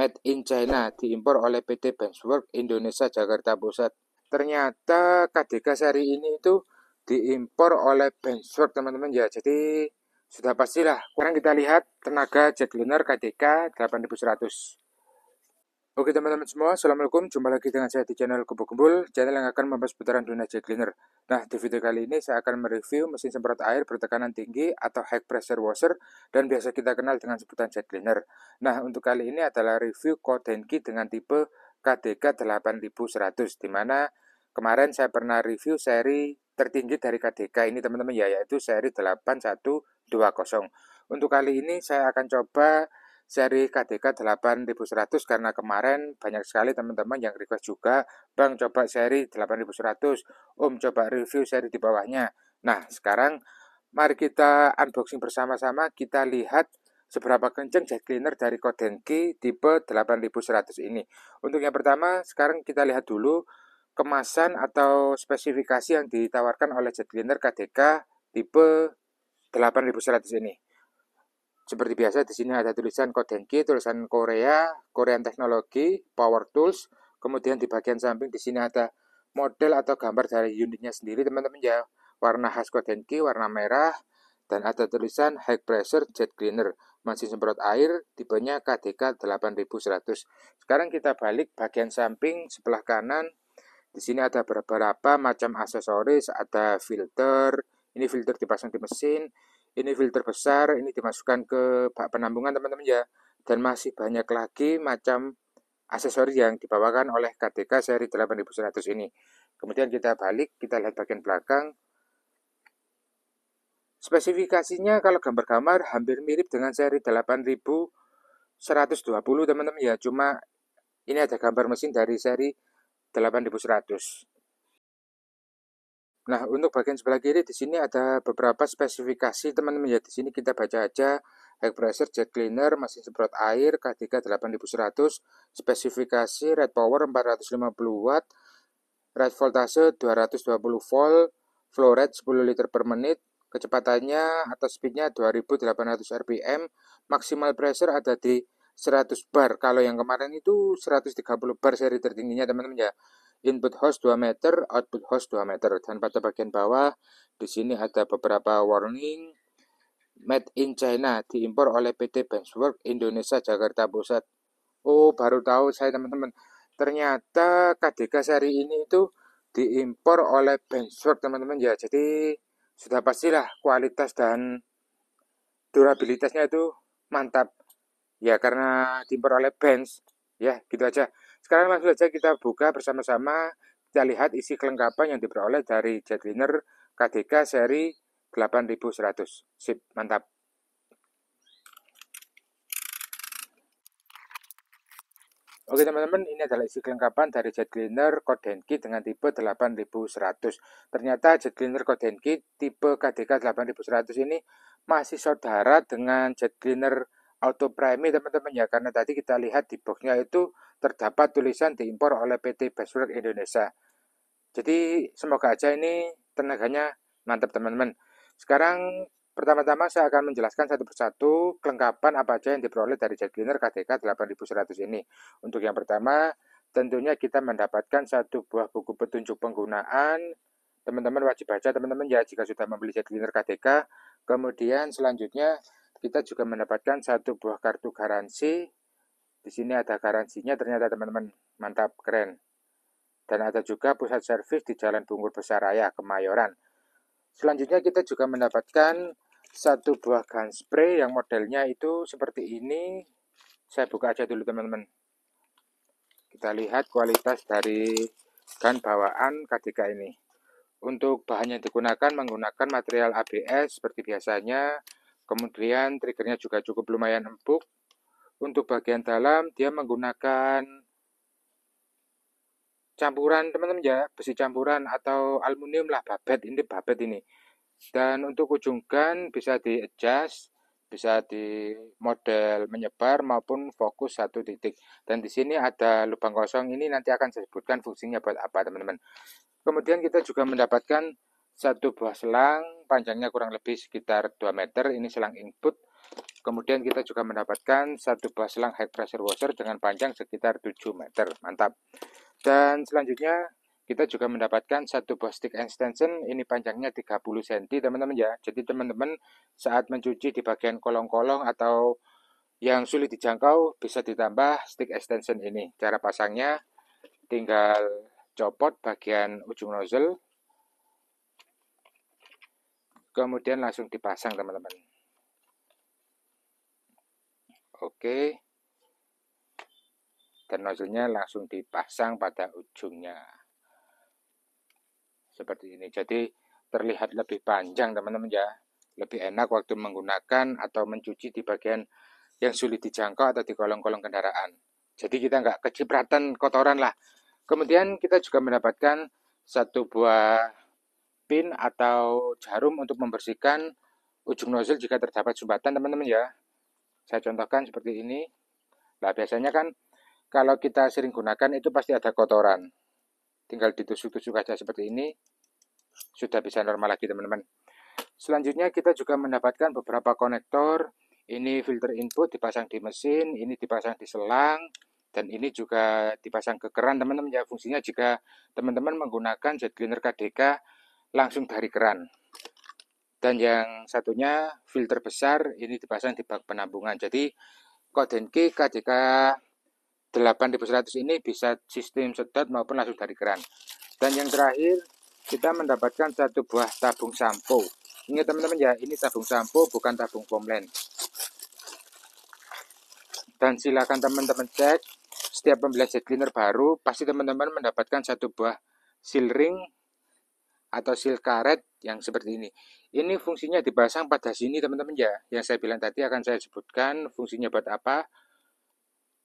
Made in China, diimpor oleh PT Benchwork Indonesia Jakarta Pusat. Ternyata KDK seri ini itu diimpor oleh Benchwork teman-teman ya. Jadi sudah pastilah. Sekarang kita lihat tenaga jet cleaner KDK 8100. Oke teman-teman semua, Assalamualaikum. Jumpa lagi dengan saya di channel Kubu Kumpul, channel yang akan membahas seputaran dunia jet cleaner. Nah, di video kali ini saya akan mereview mesin semprot air bertekanan tinggi atau high pressure washer dan biasa kita kenal dengan sebutan jet cleaner. Nah, untuk kali ini adalah review Kothenki dengan tipe KDK 8100, di mana kemarin saya pernah review seri tertinggi dari KDK ini teman-teman ya, yaitu seri 8120. Untuk kali ini saya akan coba seri KDK 8100 karena kemarin banyak sekali teman-teman yang request juga, Bang coba seri 8100, Om coba review seri di bawahnya. Nah sekarang mari kita unboxing bersama-sama, kita lihat seberapa kencang jet cleaner dari Kothenki tipe 8100 ini. Untuk yang pertama sekarang kita lihat dulu kemasan atau spesifikasi yang ditawarkan oleh jet cleaner KDK tipe 8100 ini. Seperti biasa di sini ada tulisan Kothenki, tulisan Korea, Korean Teknologi, Power Tools. Kemudian di bagian samping di sini ada model atau gambar dari unitnya sendiri teman-teman ya. Warna khas Kothenki, warna merah, dan ada tulisan High Pressure Jet Cleaner, mesin semprot air, tipenya KDK 8100. Sekarang kita balik bagian samping sebelah kanan. Di sini ada beberapa macam aksesoris, ada filter. Ini filter dipasang di mesin. Ini filter besar, ini dimasukkan ke bak penampungan teman-teman ya. Dan masih banyak lagi macam aksesoris yang dibawakan oleh KDK seri 8100 ini. Kemudian kita balik, kita lihat bagian belakang. Spesifikasinya kalau gambar-gambar hampir mirip dengan seri 8120 teman-teman ya. Cuma ini ada gambar mesin dari seri 8100. Nah, untuk bagian sebelah kiri di sini ada beberapa spesifikasi teman-teman ya. Di sini kita baca aja: high pressure jet cleaner, mesin semprot air KDK 8100, spesifikasi rate power 450 watt, rate voltase 220 volt, flow rate 10 liter per menit, kecepatannya atau speednya 2800 rpm, maksimal pressure ada di 100 bar. Kalau yang kemarin itu 130 bar seri tertingginya teman-teman ya. Input hose 2 meter, output hose 2 meter. Dan pada bagian bawah di sini ada beberapa warning. Made in China, diimpor oleh PT Benchwork Indonesia Jakarta Pusat. Oh, baru tahu saya teman-teman. Ternyata KDK seri ini itu diimpor oleh Benchwork teman-teman ya. Jadi sudah pastilah kualitas dan durabilitasnya itu mantap. Ya karena diimpor oleh Bench. Ya gitu aja. Sekarang langsung saja kita buka bersama-sama. Kita lihat isi kelengkapan yang diperoleh dari jet cleaner KDK seri 8100. Sip, mantap. Oke teman-teman, ini adalah isi kelengkapan dari jet cleaner Kothenki dengan tipe 8100. Ternyata jet cleaner Kothenki tipe KDK 8100 ini masih saudara dengan jet cleaner Auto Prime teman-teman ya, karena tadi kita lihat di boxnya itu terdapat tulisan diimpor oleh PT Benchwork Indonesia. Jadi semoga aja ini tenaganya mantap teman-teman. Sekarang pertama-tama saya akan menjelaskan satu persatu kelengkapan apa aja yang diperoleh dari jet cleaner KDK 8100 ini. Untuk yang pertama, tentunya kita mendapatkan satu buah buku petunjuk penggunaan. Teman-teman wajib baca teman-teman ya jika sudah membeli jet cleaner KDK. Kemudian selanjutnya kita juga mendapatkan satu buah kartu garansi. Di sini ada garansinya ternyata teman-teman. Mantap, keren. Dan ada juga pusat servis di Jalan Bungur Besaraya, Kemayoran. Selanjutnya kita juga mendapatkan satu buah gun spray yang modelnya itu seperti ini. Saya buka aja dulu teman-teman. Kita lihat kualitas dari gun bawaan KDK ini. Untuk bahan yang digunakan menggunakan material ABS seperti biasanya. Kemudian triggernya juga cukup lumayan empuk. Untuk bagian dalam dia menggunakan campuran teman-teman ya, besi campuran atau aluminium lah, babet ini. Dan untuk ujung gun bisa di adjust, bisa di model menyebar maupun fokus satu titik. Dan di sini ada lubang kosong, ini nanti akan saya sebutkan fungsinya buat apa teman-teman. Kemudian kita juga mendapatkan satu buah selang, panjangnya kurang lebih sekitar 2 meter, ini selang input. Kemudian kita juga mendapatkan satu buah selang high pressure washer dengan panjang sekitar 7 meter. Mantap. Dan selanjutnya kita juga mendapatkan satu buah stick extension. Ini panjangnya 30 cm teman-teman ya. Jadi teman-teman saat mencuci di bagian kolong-kolong atau yang sulit dijangkau bisa ditambah stick extension ini. Cara pasangnya tinggal copot bagian ujung nozzle, kemudian langsung dipasang teman-teman. Oke, dan nozzle-nya langsung dipasang pada ujungnya seperti ini. Jadi terlihat lebih panjang teman-teman ya, lebih enak waktu menggunakan atau mencuci di bagian yang sulit dijangkau atau di kolong-kolong kendaraan. Jadi kita nggak kecipratan kotoran lah. Kemudian kita juga mendapatkan satu buah pin atau jarum untuk membersihkan ujung nozzle jika terdapat sumbatan teman-teman ya. Saya contohkan seperti ini. Nah biasanya kan kalau kita sering gunakan itu pasti ada kotoran. Tinggal ditusuk-tusuk aja seperti ini. Sudah bisa normal lagi teman-teman. Selanjutnya kita juga mendapatkan beberapa konektor. Ini filter input dipasang di mesin, ini dipasang di selang, dan ini juga dipasang ke keran teman-teman ya. Fungsinya jika teman-teman menggunakan jet cleaner KDK langsung dari keran. Dan yang satunya filter besar ini dipasang di bak penampungan. Jadi Kodenki KDK 8100 ini bisa sistem sedot maupun langsung dari keran. Dan yang terakhir kita mendapatkan satu buah tabung sampo. Ingat teman-teman ya, ini tabung sampo bukan tabung foamland. Dan silakan teman-teman cek setiap pembelian jet cleaner baru pasti teman-teman mendapatkan satu buah seal ring atau seal karet yang seperti ini. Ini fungsinya dipasang pada sini teman-teman ya. Yang saya bilang tadi akan saya sebutkan fungsinya buat apa.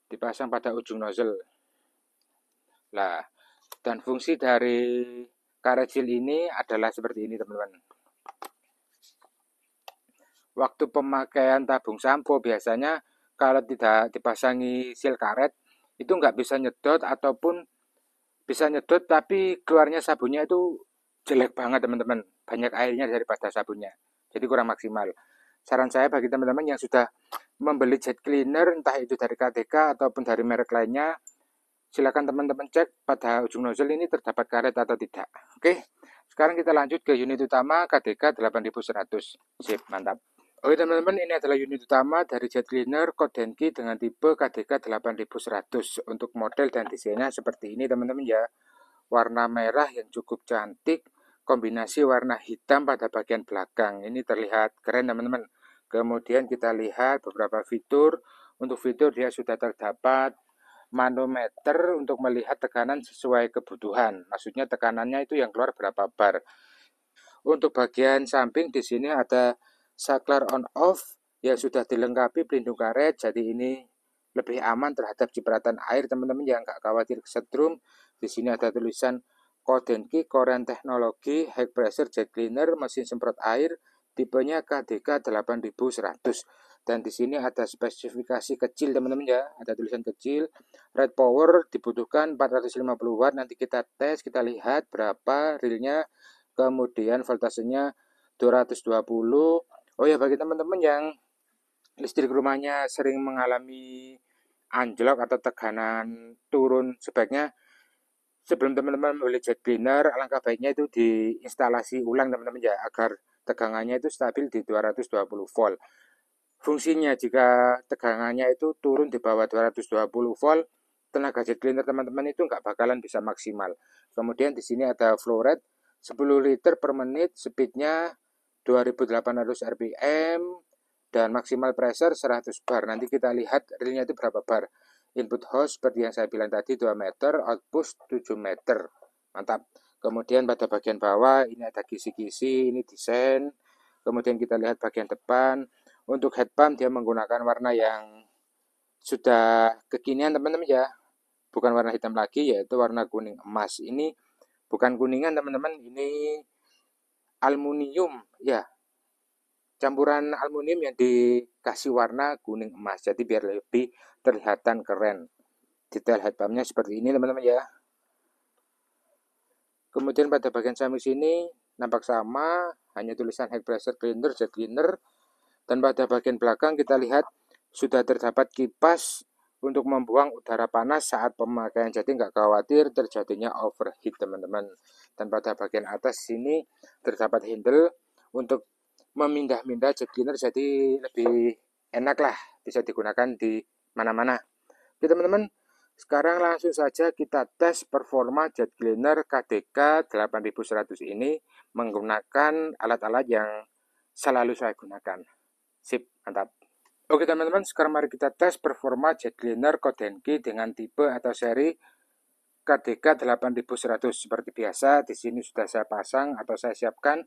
Dipasang pada ujung nozzle. Nah, dan fungsi dari karet seal ini adalah seperti ini teman-teman. Waktu pemakaian tabung sampo biasanya kalau tidak dipasangi seal karet itu nggak bisa nyedot ataupun bisa nyedot tapi keluarnya sabunnya itu jelek banget teman-teman, banyak airnya daripada sabunnya, jadi kurang maksimal. Saran saya bagi teman-teman yang sudah membeli jet cleaner entah itu dari KDK ataupun dari merek lainnya, silakan teman-teman cek pada ujung nozzle ini terdapat karet atau tidak. Oke, sekarang kita lanjut ke unit utama KDK 8100. Sip, mantap. Oke teman-teman, ini adalah unit utama dari jet cleaner Kodenki dengan tipe KDK 8100. Untuk model dan desainnya seperti ini teman-teman ya. Warna merah yang cukup cantik, kombinasi warna hitam pada bagian belakang. Ini terlihat keren teman-teman. Kemudian kita lihat beberapa fitur. Untuk fitur dia sudah terdapat manometer untuk melihat tekanan sesuai kebutuhan. Maksudnya tekanannya itu yang keluar berapa bar. Untuk bagian samping di sini ada saklar on off yang sudah dilengkapi pelindung karet. Jadi ini lebih aman terhadap cipratan air teman-teman yang nggak khawatir kesetrum. Di sini ada tulisan Kodenki Korean Technology High Pressure Jet Cleaner mesin semprot air tipenya KDK 8100. Dan di sini ada spesifikasi kecil teman-teman ya, ada tulisan kecil. Red power dibutuhkan 450 watt. Nanti kita tes, kita lihat berapa realnya. Kemudian voltasenya 220. Oh ya, bagi teman-teman yang listrik rumahnya sering mengalami anjlok atau tekanan turun, sebaiknya sebelum teman-teman membeli jet cleaner, alangkah baiknya itu diinstalasi ulang teman-teman ya, agar tegangannya itu stabil di 220 volt. Fungsinya jika tegangannya itu turun di bawah 220 volt, tenaga jet cleaner teman-teman itu nggak bakalan bisa maksimal. Kemudian di sini ada flow rate 10 liter per menit, speednya 2800 rpm, dan maksimal pressure 100 bar. Nanti kita lihat realnya itu berapa bar. Input hose seperti yang saya bilang tadi 2 meter, output 7 meter. Mantap. Kemudian pada bagian bawah ini ada kisi-kisi, ini desain. Kemudian kita lihat bagian depan. Untuk head pump dia menggunakan warna yang sudah kekinian teman-teman ya. Bukan warna hitam lagi, yaitu warna kuning emas. Ini bukan kuningan teman-teman, ini aluminium ya. Campuran aluminium yang dikasih warna kuning emas. Jadi biar lebih terlihatan keren. Detail head pumpnya seperti ini teman-teman ya. Kemudian pada bagian samping sini nampak sama, hanya tulisan high pressure cleaner, jet cleaner. Dan pada bagian belakang kita lihat sudah terdapat kipas untuk membuang udara panas saat pemakaian, jadi nggak khawatir terjadinya overheat teman-teman. Dan pada bagian atas sini terdapat handle untuk memindah-mindah jet cleaner, jadi lebih enak lah, bisa digunakan di mana-mana. Oke teman-teman, sekarang langsung saja kita tes performa jet cleaner KDK 8100 ini menggunakan alat-alat yang selalu saya gunakan. Sip, mantap. Oke teman-teman, sekarang mari kita tes performa jet cleaner Kodienki dengan tipe atau seri KDK 8100. Seperti biasa, di sini sudah saya pasang atau saya siapkan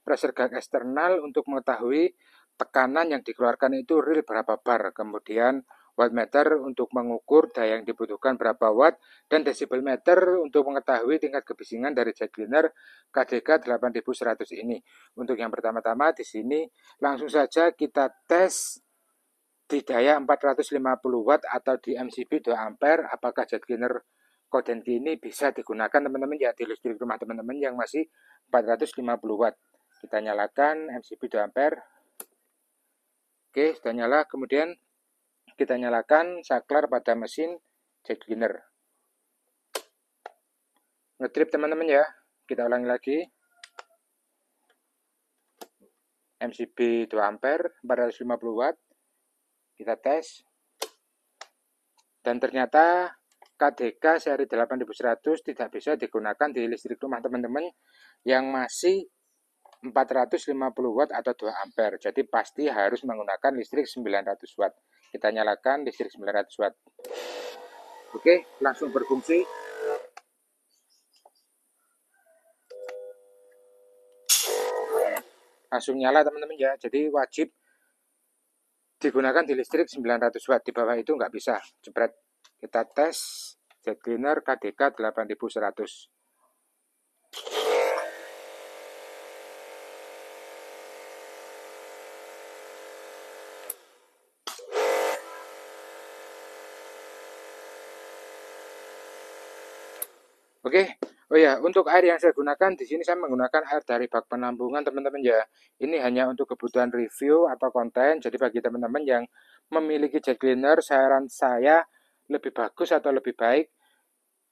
pressure gauge eksternal untuk mengetahui tekanan yang dikeluarkan itu real berapa bar. Kemudian wattmeter untuk mengukur daya yang dibutuhkan berapa watt, dan decibel meter untuk mengetahui tingkat kebisingan dari jet cleaner KDK 8100 ini. Untuk yang pertama-tama di sini langsung saja kita tes di daya 450 watt atau di MCB 2 ampere, apakah jet cleaner Kodienki ini bisa digunakan teman-teman ya di listrik rumah teman-teman yang masih 450 watt. Kita nyalakan MCB 2 ampere. Oke, sudah nyala. Kemudian kita nyalakan saklar pada mesin jet cleaner. Ngetrip teman-teman ya. Kita ulangi lagi. MCB 2 ampere 450 watt. Kita tes. Dan ternyata KDK seri 8100 tidak bisa digunakan di listrik rumah teman-teman yang masih 450 watt atau 2 ampere. Jadi pasti harus menggunakan listrik 900 watt. Kita nyalakan listrik 900 watt. Oke, langsung berfungsi. Langsung nyala teman-teman ya. Jadi wajib digunakan di listrik 900 watt. Di bawah itu nggak bisa. Jepret. Kita tes jet cleaner KDK 8100. Oke, oh ya, untuk air yang saya gunakan di sini saya menggunakan air dari bak penampungan teman-teman ya. Ini hanya untuk kebutuhan review atau konten. Jadi bagi teman-teman yang memiliki jet cleaner, saran saya lebih bagus atau lebih baik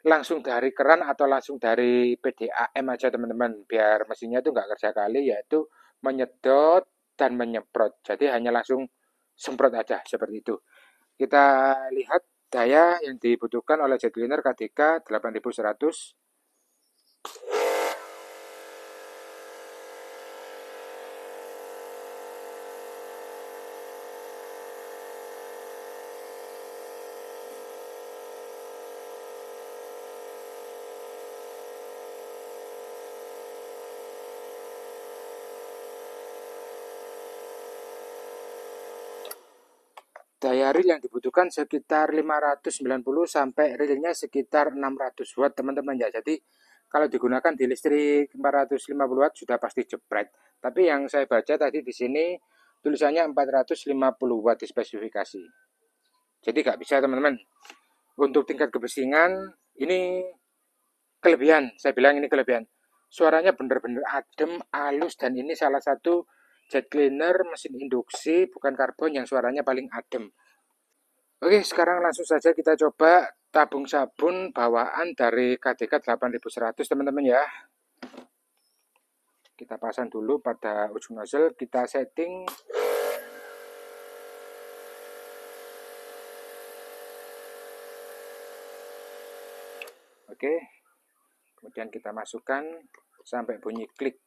langsung dari keran atau langsung dari PDAM aja teman-teman, biar mesinnya itu nggak kerja kali, yaitu menyedot dan menyemprot. Jadi hanya langsung semprot aja seperti itu. Kita lihat daya yang dibutuhkan oleh jet cleaner KDK 8100. Daya real yang dibutuhkan sekitar 590 sampai realnya sekitar 600 watt teman-teman ya. Jadi kalau digunakan di listrik 450 watt sudah pasti jepret. Tapi yang saya baca tadi di sini tulisannya 450 watt di spesifikasi. Jadi nggak bisa teman-teman. Untuk tingkat kebisingan ini kelebihan, saya bilang ini kelebihan. Suaranya benar-benar adem, halus, dan ini salah satu jet cleaner mesin induksi bukan karbon yang suaranya paling adem. Oke, sekarang langsung saja kita coba tabung sabun bawaan dari KDK 8100 teman-teman ya. Kita pasang dulu pada ujung nozzle, kita setting. Oke, kemudian kita masukkan sampai bunyi klik.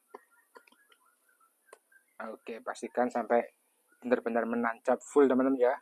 Oke, pastikan sampai benar-benar menancap full teman-teman ya.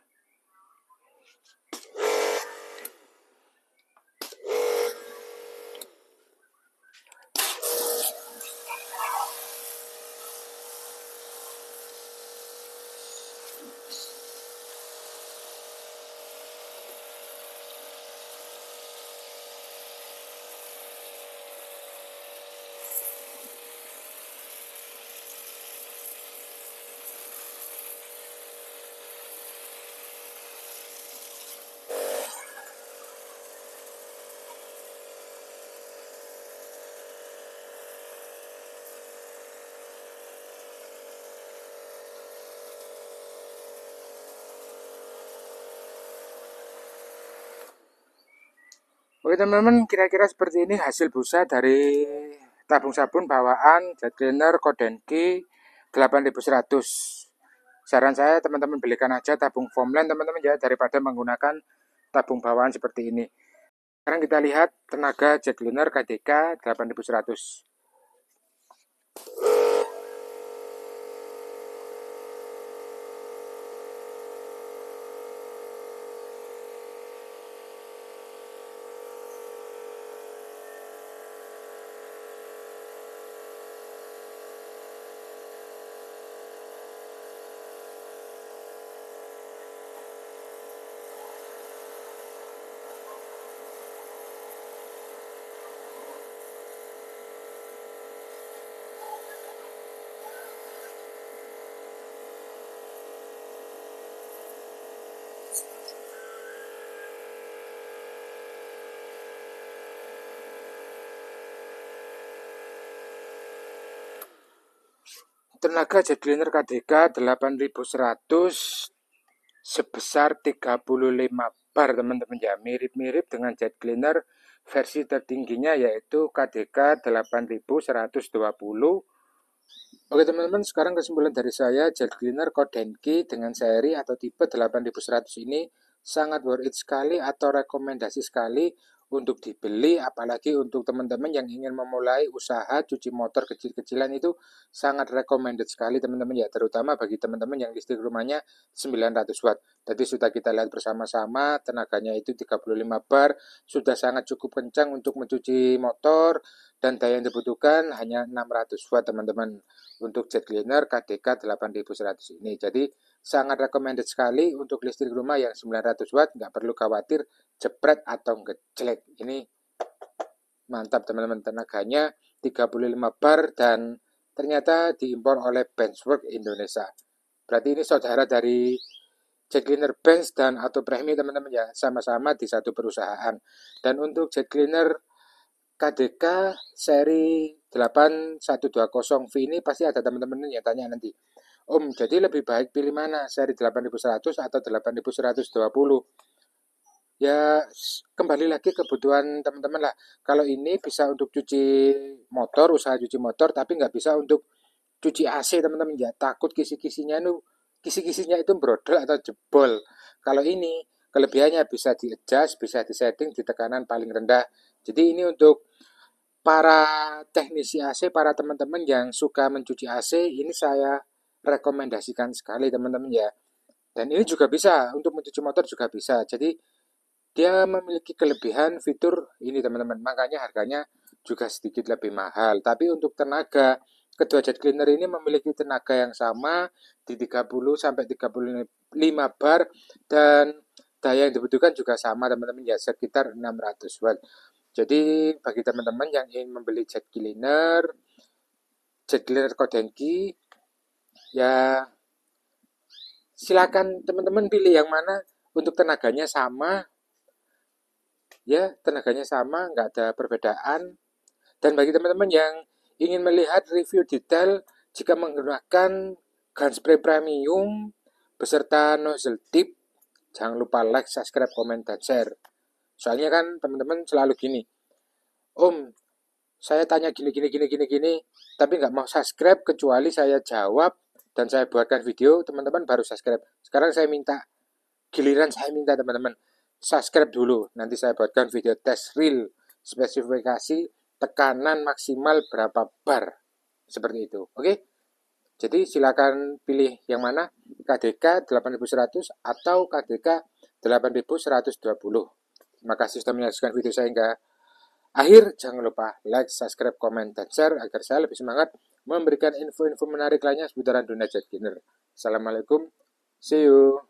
Oke teman-teman, kira-kira seperti ini hasil busa dari tabung sabun bawaan jet cleaner Kodenki 8100. Saran saya teman-teman belikan aja tabung foamline teman-teman ya, daripada menggunakan tabung bawaan seperti ini. Sekarang kita lihat tenaga jet cleaner KDK 8100. Tenaga jet cleaner KDK 8100 sebesar 35 bar teman-teman ya, mirip-mirip dengan jet cleaner versi tertingginya yaitu KDK 8120. Oke teman-teman, sekarang kesimpulan dari saya, jet cleaner Kodenki dengan seri atau tipe 8100 ini sangat worth it sekali atau rekomendasi sekali untuk dibeli, apalagi untuk teman-teman yang ingin memulai usaha cuci motor kecil-kecilan. Itu sangat recommended sekali teman-teman ya, terutama bagi teman-teman yang listrik rumahnya 900 watt. Tadi sudah kita lihat bersama-sama, tenaganya itu 35 bar, sudah sangat cukup kencang untuk mencuci motor, dan daya yang dibutuhkan hanya 600 watt teman-teman untuk jet cleaner KDK 8100 ini. Jadi sangat recommended sekali untuk listrik rumah yang 900 watt, nggak perlu khawatir jepret atau ngejlek. Ini mantap teman-teman, tenaganya 35 bar dan ternyata diimpor oleh Benchwork Indonesia. Berarti ini saudara dari jet cleaner Bench dan Auto Premi teman-teman ya, sama-sama di satu perusahaan. Dan untuk jet cleaner KDK seri 8120V ini pasti ada teman-teman yang tanya nanti, Om, jadi lebih baik pilih mana, seri 8100 atau 8120? Ya, kembali lagi kebutuhan teman-teman lah. Kalau ini bisa untuk cuci motor, usaha cuci motor, tapi nggak bisa untuk cuci AC teman-teman ya. Takut kisi-kisinya itu brodol atau jebol. Kalau ini kelebihannya bisa di-adjust, bisa di-setting di tekanan paling rendah. Jadi ini untuk para teknisi AC, para teman-teman yang suka mencuci AC, ini saya rekomendasikan sekali teman-teman ya. Dan ini juga bisa, untuk mencuci motor juga bisa. Jadi dia memiliki kelebihan fitur ini teman-teman, makanya harganya juga sedikit lebih mahal. Tapi untuk tenaga, kedua jet cleaner ini memiliki tenaga yang sama di 30 sampai 35 bar, dan daya yang dibutuhkan juga sama teman-teman ya, sekitar 600 watt. Jadi bagi teman-teman yang ingin membeli jet cleaner Kodenki, ya silakan teman-teman pilih yang mana. Untuk tenaganya sama, ya tenaganya sama, nggak ada perbedaan. Dan bagi teman-teman yang ingin melihat review detail jika menggunakan gun spray premium beserta nozzle tip, jangan lupa like, subscribe, komen, dan share. Soalnya kan teman-teman selalu gini, Om, saya tanya gini, tapi nggak mau subscribe kecuali saya jawab dan saya buatkan video, teman-teman baru subscribe. Sekarang saya minta, giliran saya minta teman-teman subscribe dulu. Nanti saya buatkan video tes real, spesifikasi tekanan maksimal berapa bar. Seperti itu, oke? Jadi silakan pilih yang mana, KDK 8100 atau KDK 8120. Terima kasih sudah menyaksikan video saya hingga akhir. Jangan lupa like, subscribe, komen, dan share agar saya lebih semangat memberikan info-info menarik lainnya seputaran dunia jet cleaner. Assalamualaikum, see you.